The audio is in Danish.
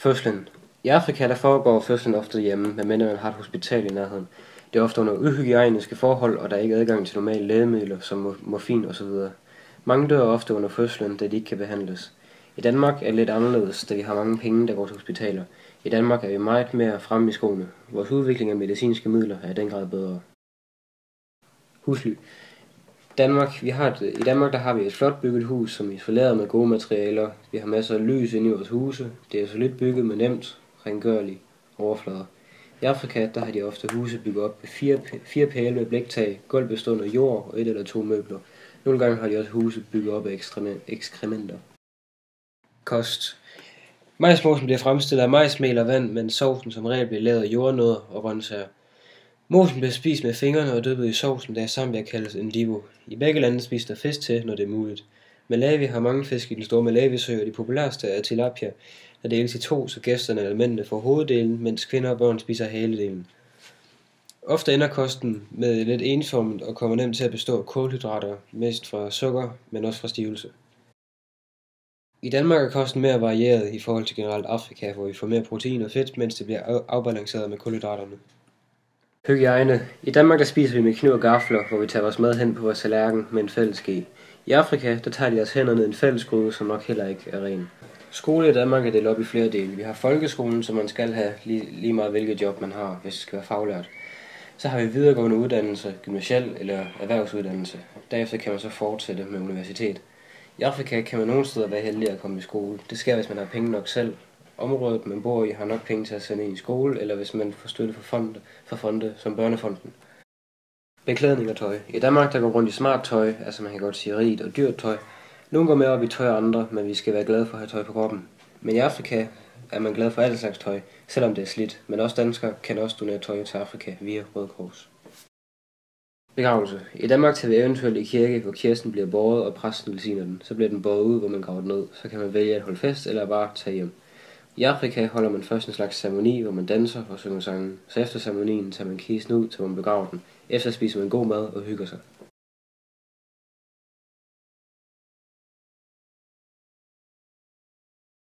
Fødslen. I Afrika der foregår fødslen ofte hjemme, medmindre man har et hospital i nærheden. Det er ofte under uhygiejniske forhold, og der er ikke adgang til normale lægemidler som morfin osv. Mange dør ofte under fødslen, da de ikke kan behandles. I Danmark er det lidt anderledes, da vi har mange penge, der går til hospitaler. I Danmark er vi meget mere fremme i skoene. Vores udvikling af medicinske midler er i den grad bedre. Husly. I Danmark der har vi et flot bygget hus, som er isoleret med gode materialer. Vi har masser af lys inde i vores huse. Det er solidt bygget med nemt, rengørlige overflader. I Afrika der har de ofte huse bygget op med fire pæle med blæktag, gulv bestående af jord og et eller to møbler. Nogle gange har de også huse bygget op af ekskrementer. Kost. Majsmosen bliver fremstillet af majsmel og vand, mens sovsen som regel bliver lavet af jordnødder og grøntsager. Mosen bliver spist med fingrene og dyppet i sovsen, der i Zambia kaldes ndivo. I begge lande spises der fisk til, når det er muligt. Malawi har mange fisk i den store Malawisø, og de populærste er tilapia, der deles i to, så gæsterne eller mændene får hoveddelen, mens kvinder og børn spiser haledelen. Ofte ender kosten med lidt ensformet og kommer nemt til at bestå af kulhydrater, mest fra sukker, men også fra stivelse. I Danmark er kosten mere varieret i forhold til generelt Afrika, hvor vi får mere protein og fedt, mens det bliver afbalanceret med kulhydraterne. Hygiejne. I Danmark der spiser vi med kniv og gafler, hvor vi tager vores mad hen på vores tallerken med en fælles ske. I Afrika der tager de deres hænder ned i en fælles gryde, som nok heller ikke er ren. Skole i Danmark er delt op i flere dele. Vi har folkeskolen, som man skal have lige meget hvilket job man har, hvis det skal være faglært. Så har vi videregående uddannelse, gymnasial eller erhvervsuddannelse. Derefter kan man så fortsætte med universitet. I Afrika kan man nogle steder være heldig at komme i skole. Det sker, hvis man har penge nok selv. Området, man bor i, har nok penge til at sende i skole, eller hvis man får støtte fra fonde som Børnefonden. Beklædning og tøj. I Danmark der går rundt i smart tøj, altså man kan godt sige rigt og dyrt tøj. Nogle går med op i tøj og andre, men vi skal være glade for at have tøj på kroppen. Men i Afrika er man glad for alle slags tøj, selvom det er slidt. Men også danskere kan også donere tøj til Afrika via Røde Kors. Begravelse. I Danmark tager vi eventuelt i kirke, hvor kirsten bliver båret, og præsten velsigner den. Så bliver den båret ud, hvor man graver den ned. Så kan man vælge at holde fest eller bare tage hjem. I Afrika holder man først en slags ceremoni, hvor man danser og synger sange. Så efter ceremonien tager man kisten ud, til man begraver den. Efter spiser man god mad og hygger sig.